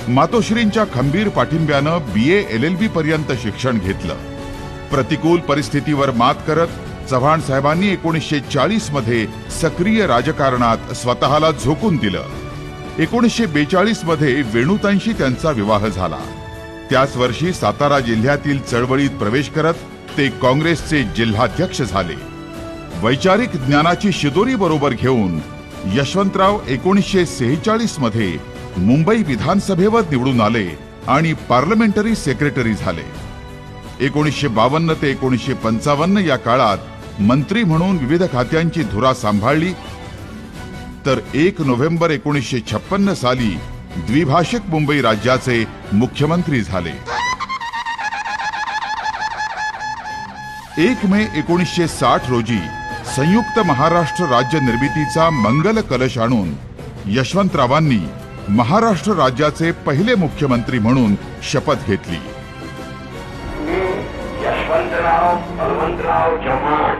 मातोश्रींच्या खंबीर पाठिंब्यानं BA LLB पर्यंत शिक्षण घेतलं. प्रतिकूल परिस्थितीवर मात करत चव्हाण साहेबांनी 1940 मध्ये सक्रिय राजकारणात स्वतःला झोकून दिलं. 1942 मध्ये वेणुताईंशी त्यांचा विवाह झाला. त्याच वर्षी सातारा जिल्ह्यातील चळवळीत प्रवेश करत ते काँग्रेसचे जिल्हाध्यक्ष झाले. वैचारिक ज्ञानाची शिदोरी बरोबर घेऊन यशवंतराव 1946 मध्ये मुंबई विधानसभेवर निवडून आले आणि पार्लमेंटरी सेक्रेटरी झाले. 1952 ते 1955 या काळात मंत्री म्हणून विविध खात्यांची धुरा सांभाळली. तर 1 नोव्हेंबर 1956 साली द्विभाषिक मुंबई राज्याचे मुख्यमंत्री झाले. 1 मे 1960 रोजी संयुक्त महाराष्ट्र राज्य निर्मितीचा मंगल कलश आणून यशवंतरावांनी महाराष्ट्र राज्याचे पहिले मुख्यमंत्री म्हणून शपथ घेतली. यशवंतराव बलवंतराव चव्हाण